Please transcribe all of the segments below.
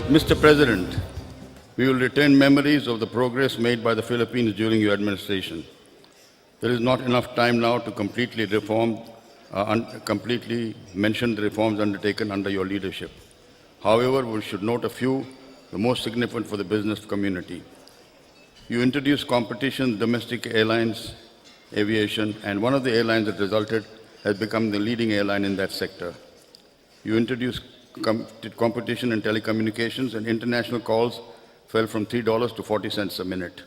Mr. President, we will retain memories of the progress made by the Philippines during your administration. There is not enough time now to completely mention the reforms undertaken under your leadership. However, we should note a few, the most significant for the business community. You introduced competition in domestic airlines, aviation, and one of the airlines that resulted has become the leading airline in that sector. You introduced competition in telecommunications, and international calls fell from $3 to 40 cents a minute.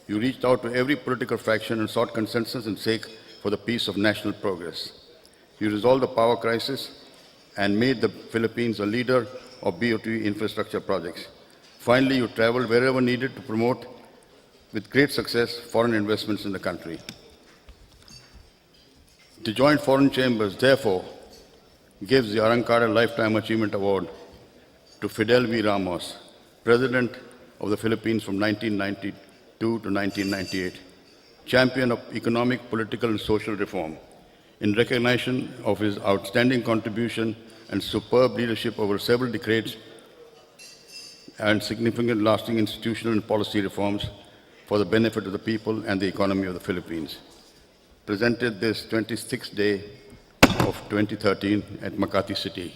You reached out to every political faction and sought consensus and sake for the peace of national progress. You resolved the power crisis and made the Philippines a leader of BOT infrastructure projects. Finally, you traveled wherever needed to promote, with great success, foreign investments in the country. The Joint Foreign Chambers, therefore, gives the Arangkada Lifetime Achievement Award to Fidel V. Ramos, President of the Philippines from 1992 to 1998, champion of economic, political, and social reform. In recognition of his outstanding contribution and superb leadership over several decades and significant lasting institutional and policy reforms for the benefit of the people and the economy of the Philippines. Presented this 26th day of 2013 at Makati City.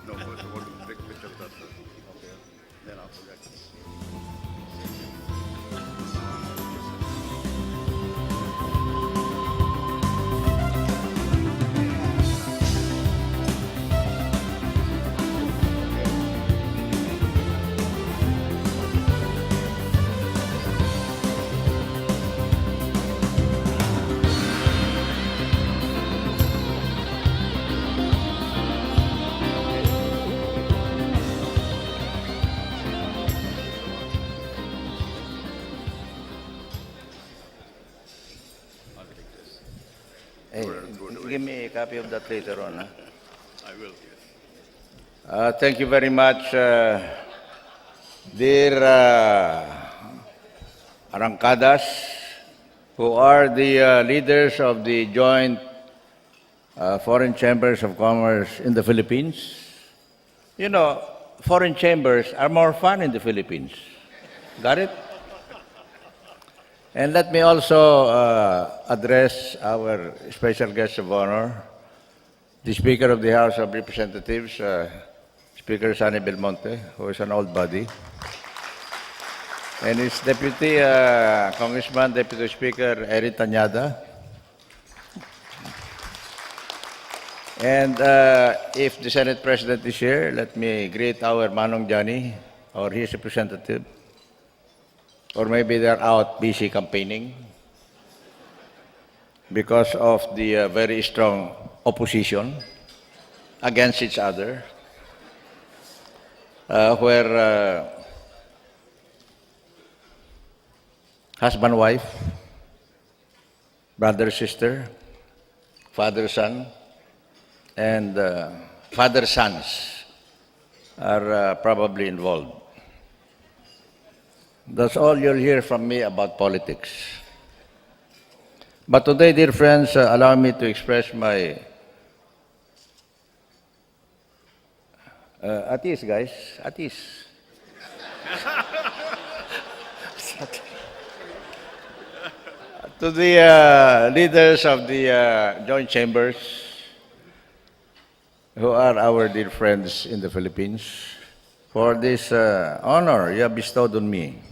No, first I want to take a picture of that, sir. Okay. Then after that. Hey, give me a copy of that later on. Huh? I will, yes. Thank you very much, dear Arangkadas, who are the leaders of the joint foreign chambers of commerce in the Philippines. You know, foreign chambers are more fun in the Philippines. Got it? And let me also address our special guest of honor, the Speaker of the House of Representatives, Speaker Sonny Belmonte, who is an old buddy, and his Deputy Congressman, Deputy Speaker Erin Tanyada. And if the Senate President is here, let me greet our Manong Johnny, or his representative. Or maybe they're out busy campaigning because of the very strong opposition against each other, where husband, wife, brother, sister, father, son, and father, sons are probably involved. That's all you'll hear from me about politics. But today, dear friends, allow me to express my at ease, guys, at ease. To the leaders of the joint chambers, who are our dear friends in the Philippines, for this honor you have bestowed on me.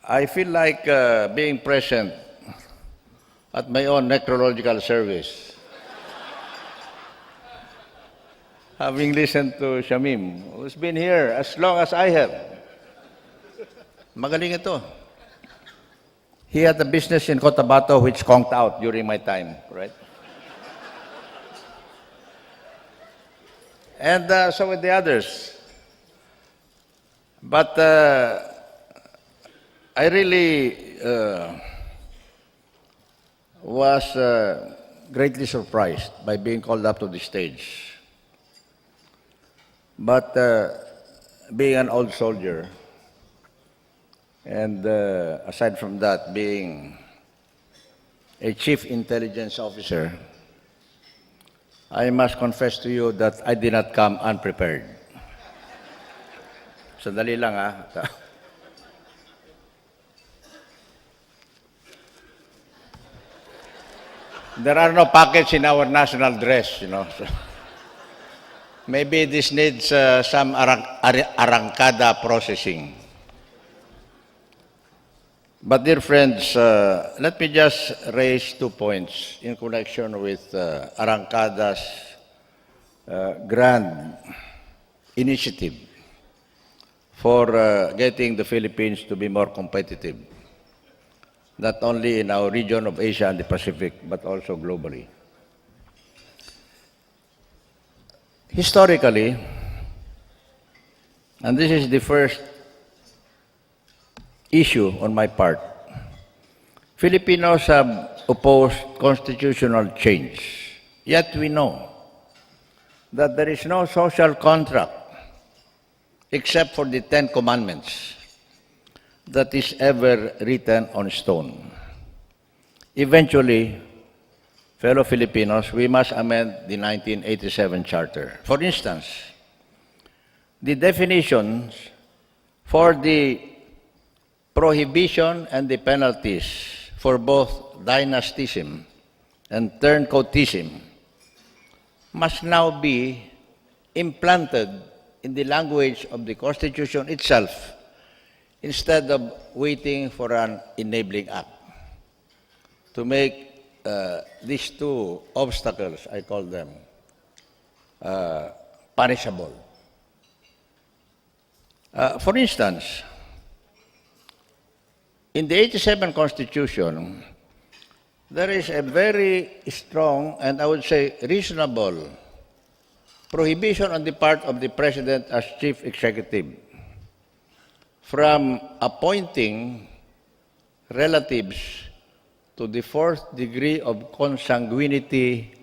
I feel like being present at my own necrological service. having listened to Shamim, who's been here as long as I have. Magaling ito. He had a business in Cotabato which conked out during my time, right? And so with the others. But I really was greatly surprised by being called up to the stage. But being an old soldier, and aside from that, being a chief intelligence officer, I must confess to you that I did not come unprepared. Sandali lang ah. There are no pockets in our national dress, you know. So maybe this needs some Arangkada processing. But dear friends, let me just raise 2 points in connection with Arangkada's grand initiative for getting the Philippines to be more competitive, not only in our region of Asia and the Pacific, but also globally. Historically, and this is the first issue on my part, Filipinos have opposed constitutional change. Yet we know that there is no social contract except for the 10 Commandments that is ever written on stone. Eventually, fellow Filipinos, we must amend the 1987 Charter. For instance, the definitions for the prohibition and the penalties for both dynastism and turncoatism must now be implanted in the language of the Constitution itself instead of waiting for an enabling act to make these two obstacles, I call them, punishable. For instance, in the 87 Constitution, there is a very strong and I would say reasonable prohibition on the part of the President as Chief Executive from appointing relatives to the fourth degree of consanguinity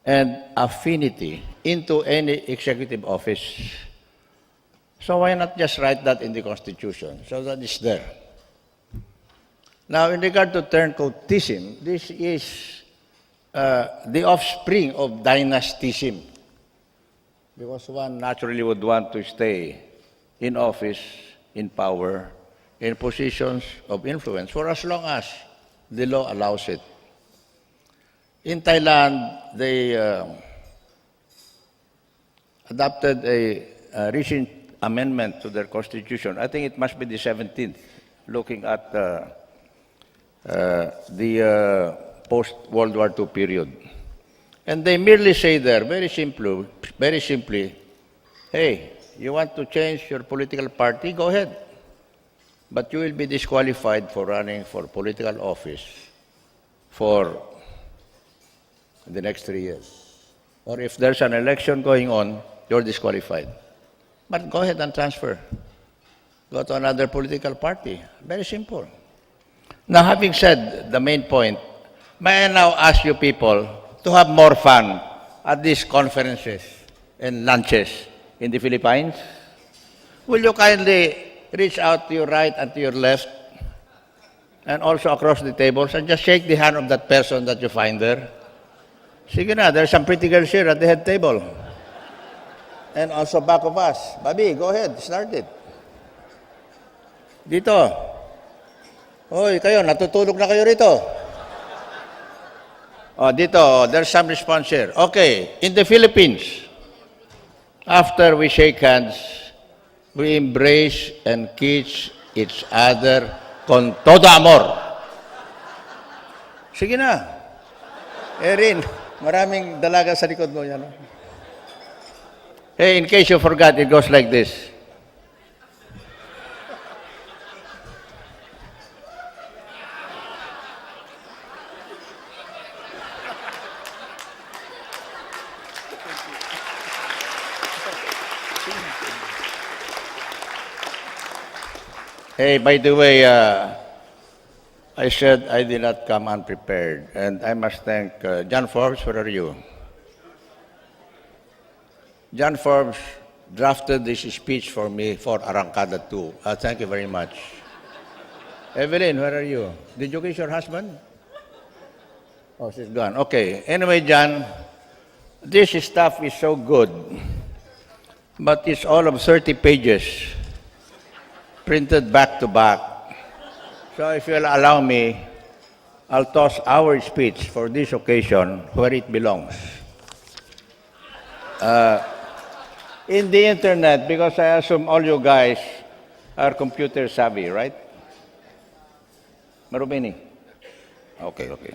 and affinity into any executive office. So why not just write that in the Constitution so that it's there? Now, in regard to turncoatism, this is the offspring of dynastism, because one naturally would want to stay in office, in power, in positions of influence for as long as the law allows it. In Thailand, they adopted a recent amendment to their constitution. I think it must be the 17th, looking at the post-World War II period. And they merely say there, very simply, hey, you want to change your political party, go ahead. But you will be disqualified for running for political office for the next 3 years. Or if there's an election going on, you're disqualified. But go ahead and transfer. Go to another political party. Very simple. Now, having said the main point, may I now ask you people to have more fun at these conferences and lunches in the Philippines? Will you kindly reach out to your right and to your left and also across the tables and just shake the hand of that person that you find there? Sige na, there's some pretty girls here at the head table. And also back of us. Babi, go ahead, start it. Dito. Hoy, kayo, natutulog na kayo rito. Oh, dito, there's some response here. Okay, in the Philippines, after we shake hands, we embrace and kiss each other con todo amor. Sige na. Erin, maraming dalaga sa likod mo yan. Hey, in case you forgot, it goes like this. Hey, by the way, I said I did not come unprepared, and I must thank John Forbes. Where are you? John Forbes drafted this speech for me for Arangkada too. Thank you very much. Evelyn, where are you? Did you kiss your husband? Oh, she's gone. Okay. Anyway, John, this stuff is so good, but it's all of 30 pages, printed back to back. So if you'll allow me, I'll toss our speech for this occasion where it belongs. In the internet, because I assume all you guys are computer savvy, right? Marubini? Okay, okay.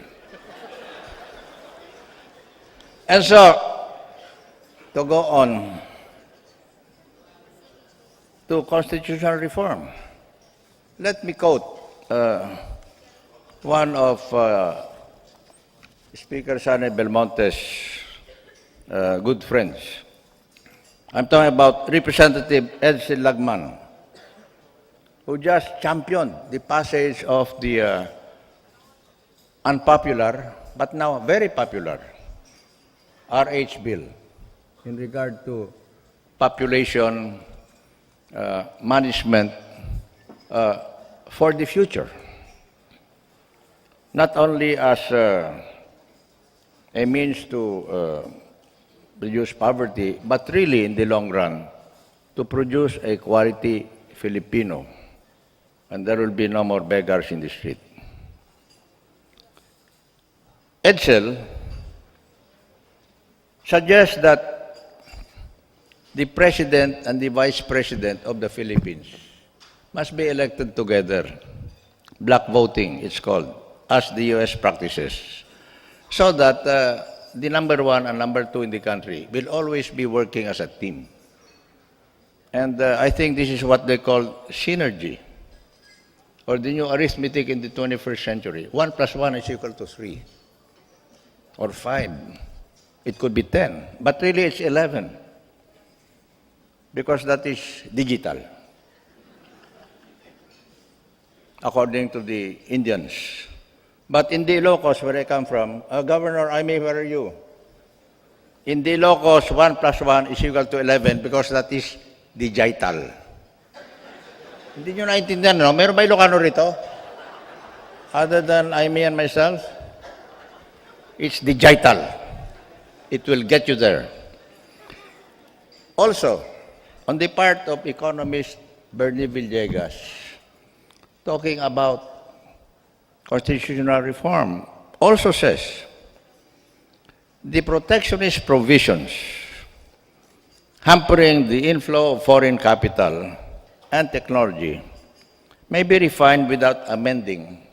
And so, to go on to constitutional reform, let me quote one of Speaker Sane Belmonte's good friends. I'm talking about Representative Edsel Lagman, who just championed the passage of the unpopular, but now very popular, RH bill in regard to population management for the future. Not only as a means to reduce poverty, but really in the long run, to produce a quality Filipino. And there will be no more beggars in the street. Edsel suggests that the President and the Vice President of the Philippines must be elected together. Black voting, it's called, as the U.S. practices. So that the number one and number two in the country will always be working as a team. And I think this is what they call synergy, or the new arithmetic in the 21st century. 1 plus 1 is equal to 3, or 5. It could be 10, but really it's 11, because that is digital, according to the Indians. But in the Ilocos, where I come from, Governor Aimee, where are you? In the Ilocos, 1 plus 1 is equal to 11 because that is digital. Hindi nyo naintindihan, no? Meron ba Ilocano rito? Other than Aimee and myself? It's digital. It will get you there. Also, on the part of economist Bernie Villegas, talking about constitutional reform, also says the protectionist provisions hampering the inflow of foreign capital and technology may be refined without amending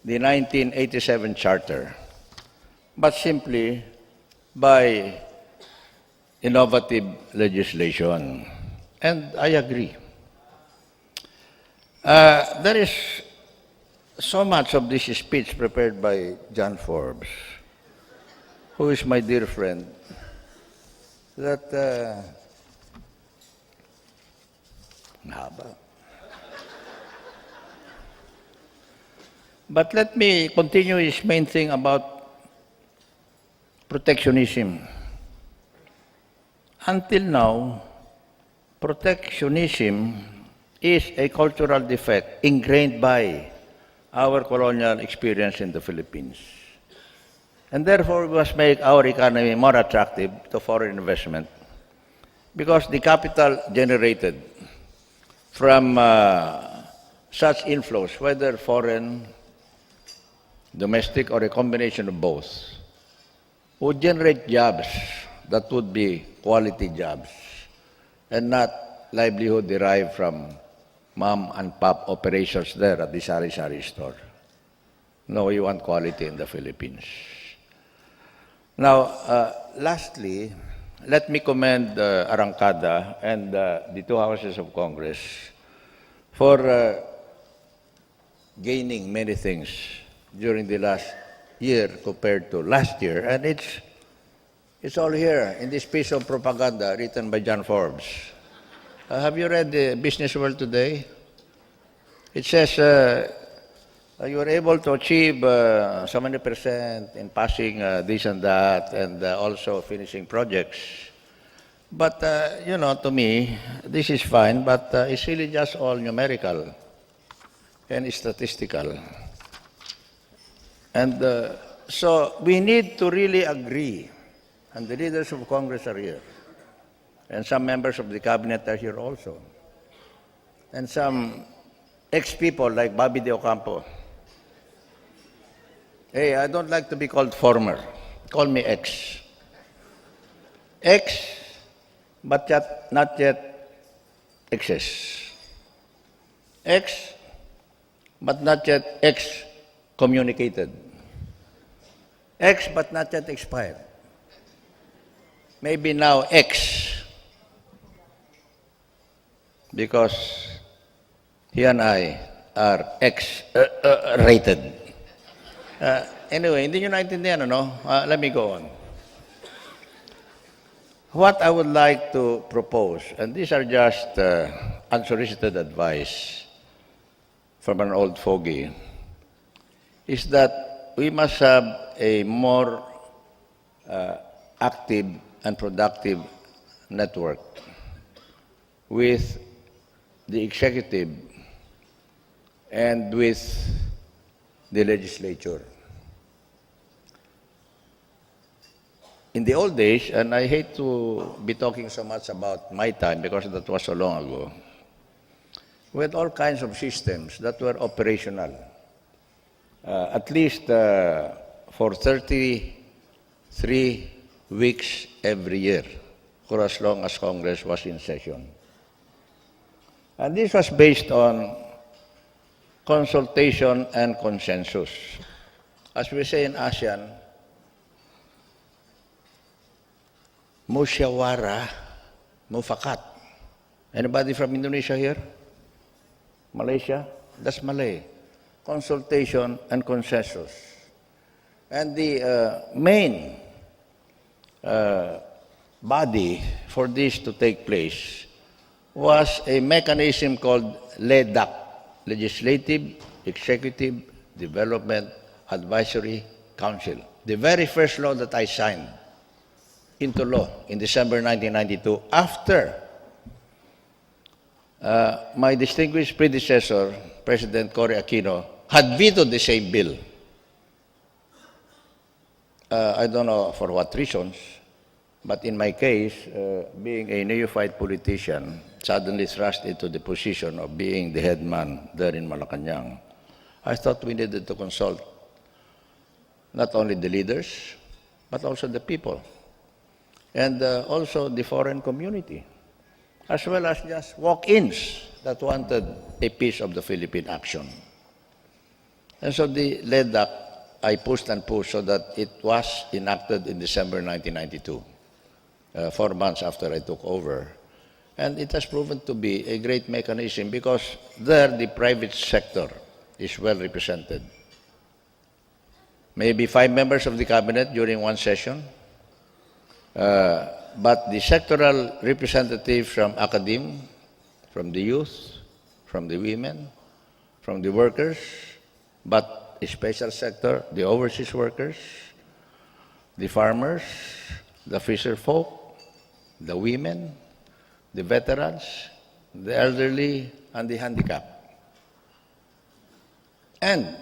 the 1987 Charter, but simply by innovative legislation. And I agree. There is so much of this speech prepared by John Forbes, who is my dear friend, that haba. But let me continue his main thing about protectionism. Until now, protectionism is a cultural defect ingrained by our colonial experience in the Philippines. And therefore, we must make our economy more attractive to foreign investment, because the capital generated from such inflows, whether foreign, domestic, or a combination of both, would generate jobs that would be quality jobs and not livelihood derived from mom and pop operations there at the sari-sari store. No, we want quality in the Philippines. Now, lastly, let me commend Arangkada and the two houses of Congress for gaining many things during the last year compared to last year. And it's all here in this piece of propaganda written by John Forbes. Have you read the Business World today? It says you were able to achieve so many percent in passing this and that, and also finishing projects. But, to me, this is fine, but it's really just all numerical and statistical. And so we need to really agree, and the leaders of Congress are here, and some members of the cabinet are here also, and some ex-people like Bobby De Ocampo. Hey, I don't like to be called former. Call me ex. Ex, but not yet excess. Ex, but not yet excommunicated. Ex, but not yet expired. Maybe now X, because he and I are X-rated. Anyway, hindi nyo naintindihan, let me go on. What I would like to propose, and these are just unsolicited advice from an old fogey, is that we must have a more active and productive network with the executive and with the legislature. In the old days, and I hate to be talking so much about my time because that was so long ago, we had all kinds of systems that were operational, at least for 33 weeks every year, for as long as Congress was in session. And this was based on consultation and consensus. As we say in ASEAN, musyawara, mufakat. Anybody from Indonesia here? Malaysia? That's Malay. Consultation and consensus. And the main body for this to take place was a mechanism called LEDAC, Legislative, Executive, Development, Advisory Council. The very first law that I signed into law in December 1992, after my distinguished predecessor, President Cory Aquino, had vetoed the same bill. I don't know for what reasons, but in my case, being a neophyte politician, suddenly thrust into the position of being the head man there in Malacanang, I thought we needed to consult not only the leaders, but also the people, and also the foreign community, as well as just walk-ins that wanted a piece of the Philippine action. And so the LEDAC, I pushed and pushed so that it was enacted in December 1992, 4 months after I took over. And it has proven to be a great mechanism because there the private sector is well represented. Maybe 5 members of the cabinet during one session, but the sectoral representatives from academe, from the youth, from the women, from the workers, but a special sector, the overseas workers, the farmers, the fisher folk, the women, the veterans, the elderly, and the handicapped. And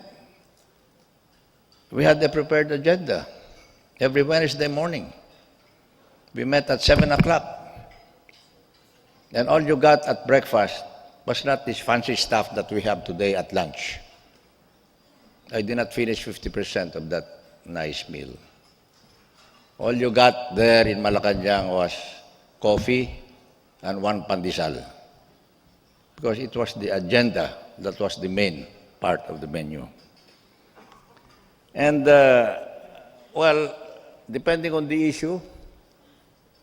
we had a prepared agenda every Wednesday morning. We met at 7 o'clock. And all you got at breakfast was not this fancy stuff that we have today at lunch. I did not finish 50% of that nice meal. All you got there in Malacanang was coffee and 1 pandesal, because it was the agenda that was the main part of the menu. And, well, depending on the issue,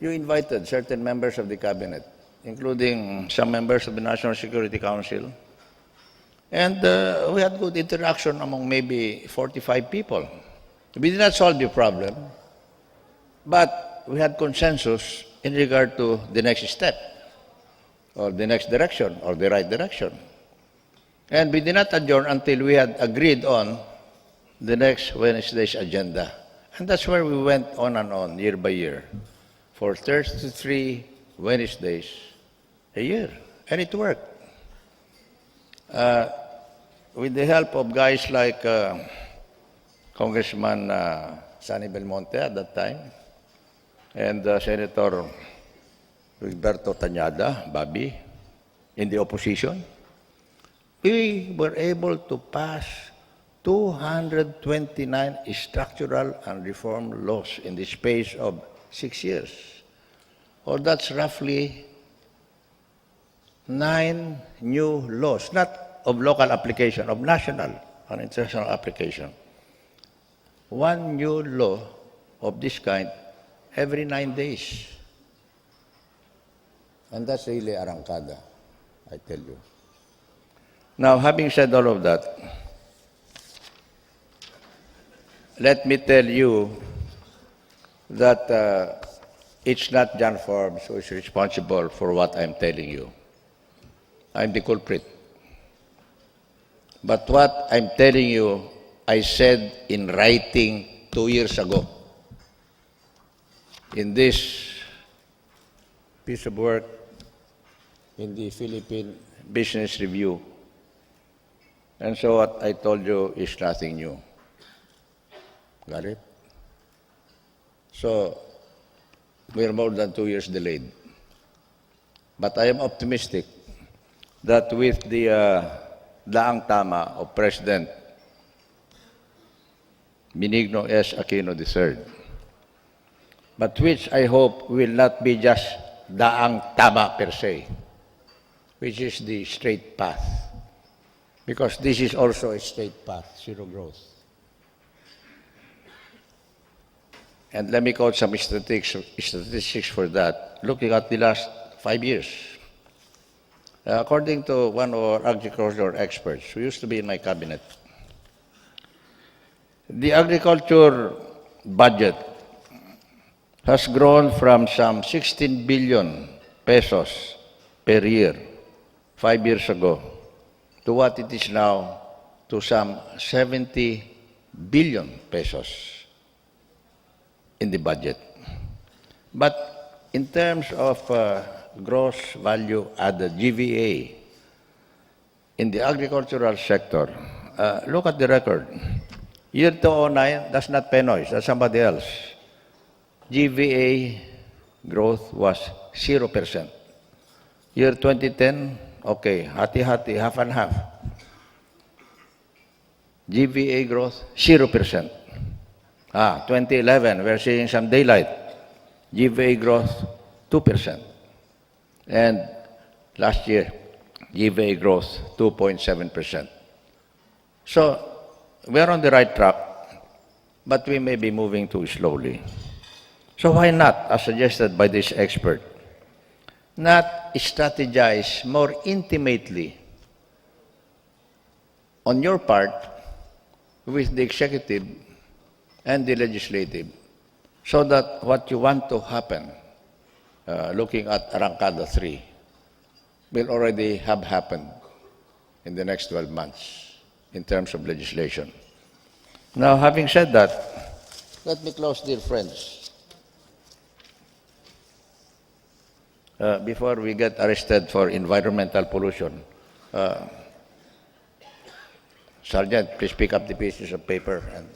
you invited certain members of the cabinet, including some members of the National Security Council, and we had good interaction among maybe 45 people. We did not solve the problem, but we had consensus in regard to the next step, or the next direction, or the right direction. And we did not adjourn until we had agreed on the next Wednesday's agenda. And that's where we went on and on, year by year, for 33 Wednesdays a year. And it worked. With the help of guys like Congressman Sonny Belmonte at that time, and Senator Roberto Tañada, Bobby, in the opposition, we were able to pass 229 structural and reform laws in the space of 6 years. Or that's roughly 9 new laws, not of local application, of national and international application. 1 new law of this kind every 9 days. And that's really Arangkada, I tell you. Now, having said all of that, let me tell you that it's not John Forbes who is responsible for what I'm telling you. I'm the culprit. But what I'm telling you, I said in writing 2 years ago. In this piece of work in the Philippine Business Review. And so what I told you is nothing new. Got it? So, we're more than 2 years delayed. But I am optimistic that with the daang tama of President Benigno S. Aquino III, but which I hope will not be just daang tama per se, which is the straight path. Because this is also a straight path, zero growth. And let me quote some statistics for that, looking at the last 5 years. According to one of our agriculture experts who used to be in my cabinet, the agriculture budget has grown from some 16 billion pesos per year 5 years ago to what it is now, to some 70 billion pesos in the budget. But in terms of gross value added, GVA, in the agricultural sector, look at the record. Year 2009, that's not Penoy, that's somebody else. GVA growth was 0%. Year 2010, okay, hati-hati, half and half. GVA growth, 0%. 2011, we're seeing some daylight. GVA growth, 2%. And last year, GVA growth, 2.7%. So, we're on the right track, but we may be moving too slowly. So why not, as suggested by this expert, not strategize more intimately on your part with the executive and the legislative, so that what you want to happen, looking at Arangkada 3, will already have happened in the next 12 months in terms of legislation. Now, having said that, let me close, dear friends. Before we get arrested for environmental pollution, Sergeant, please pick up the pieces of paper and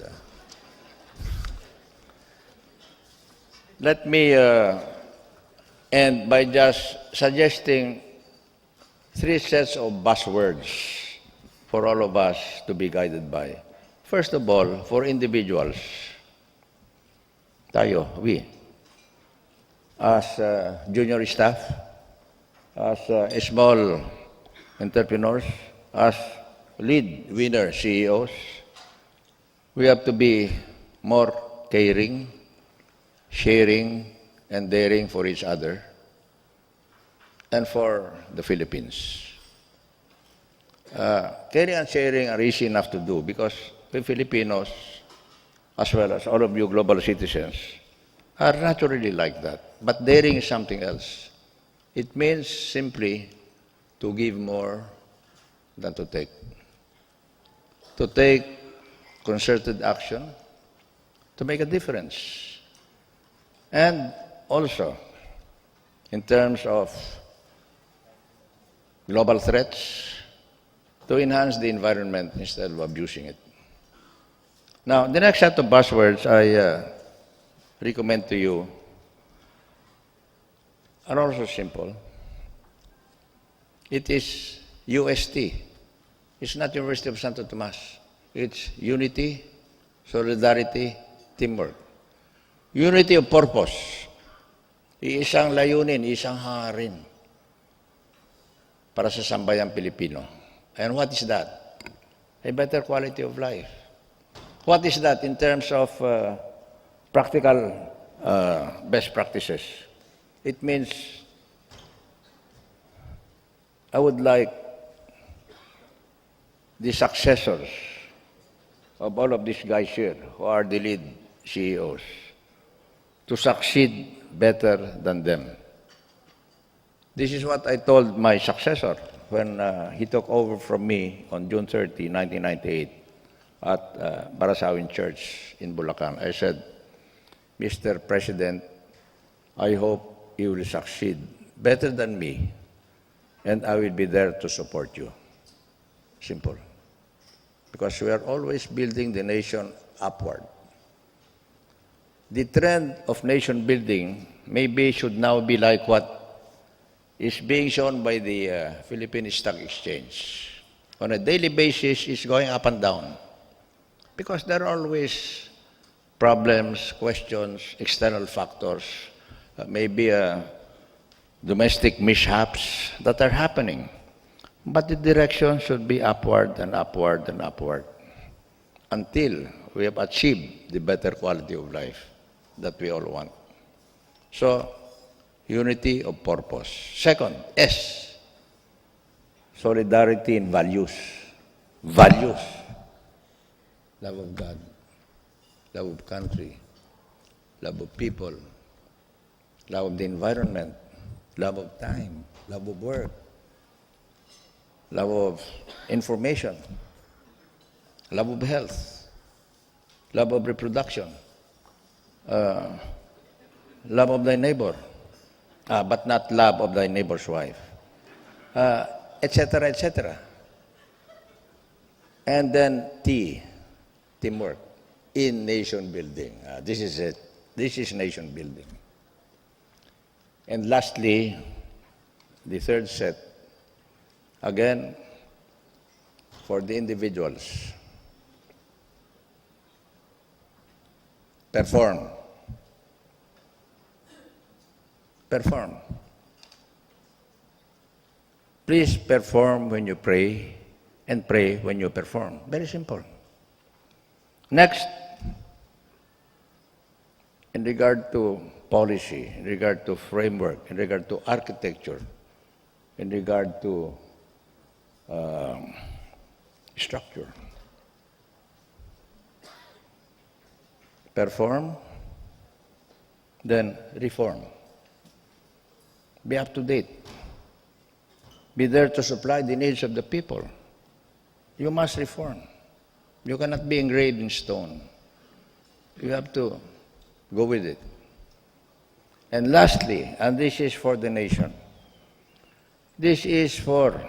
let me end by just suggesting 3 sets of buzzwords for all of us to be guided by. First of all, for individuals, tayo, we, as junior staff, as small entrepreneurs, as lead winner CEOs, we have to be more caring, sharing, and daring for each other and for the Philippines. Caring and sharing are easy enough to do because we Filipinos, as well as all of you global citizens, are naturally like that. But daring is something else. It means simply to give more than to take. To take concerted action, to make a difference. And also, in terms of global threats, to enhance the environment instead of abusing it. Now, the next set of buzzwords I recommend to you are also simple. It is UST. It's not University of Santo Tomas. It's unity, solidarity, teamwork. Unity of purpose. Iisang layunin, isang hangarin para sa sambayang Pilipino. And what is that? A better quality of life. What is that in terms of practical best practices? It means I would like the successors of all of these guys here who are the lead CEOs to succeed better than them. This is what I told my successor when he took over from me on June 30, 1998 at Barasawin Church in Bulacan. I said, Mr. President, I hope you will succeed better than me, and I will be there to support you. Simple. Because we are always building the nation upward. The trend of nation building maybe should now be like what is being shown by the Philippine Stock Exchange. On a daily basis, it's going up and down. Because there are always problems, questions, external factors, maybe domestic mishaps that are happening. But the direction should be upward and upward and upward until we have achieved the better quality of life that we all want. So, unity of purpose. Second, S, solidarity in values. Values. Love of God, love of country, love of people, love of the environment, love of time, love of work, love of information, love of health, love of reproduction, love of thy neighbor, but not love of thy neighbor's wife, etc., etc. And then T, teamwork in nation building. This is it. This is nation building. And lastly, the third set, again, for the individuals. Perform. Perform. Please perform when you pray and pray when you perform. Very simple. Next, in regard to policy, in regard to framework, in regard to architecture, in regard to structure. Perform, then reform. Be up to date. Be there to supply the needs of the people. You must reform. You cannot be engraved in stone. You have to go with it. And lastly, and this is for the nation, this is for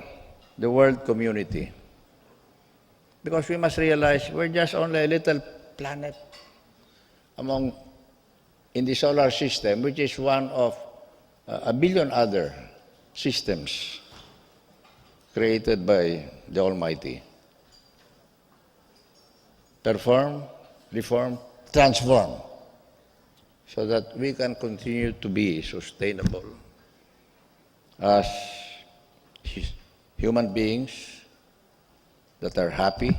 the world community. Because we must realize we're just only a little planet in the solar system, which is one of a billion other systems created by the Almighty. Perform, reform, transform, so that we can continue to be sustainable as human beings that are happy,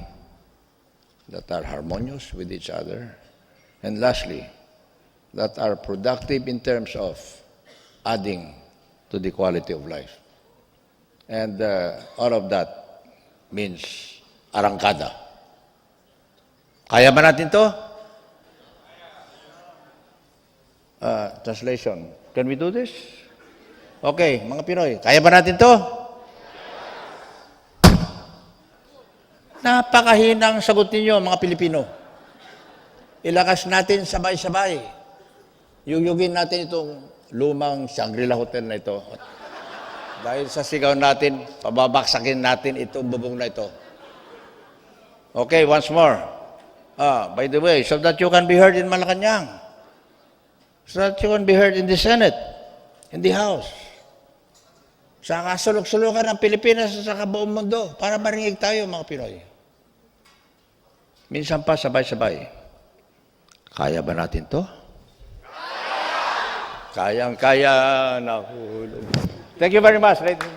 that are harmonious with each other, and lastly, that are productive in terms of adding to the quality of life. And all of that means Arangkada. Kaya ba natin to? Translation. Can we do this? Okay, mga Pinoy, kaya ba natin to? Napakahinang sagot ninyo, mga Pilipino. Ilakas natin sabay-sabay. Yuyugin natin itong lumang Shangri-La Hotel na ito. Dahil sa sigaw natin, pababaksakin natin itong bubong na ito. Okay, once more. By the way, so that you can be heard in Malacanang. So that you can be heard in the Senate, in the House. Sa kasulok-sulukan ng Pilipinas sa kabuong mundo para marinig tayo, mga Pinoy. Minsan pa, sabay-sabay. Kaya ba natin to? Kayang-kaya. Thank you very much, ladies and gentlemen.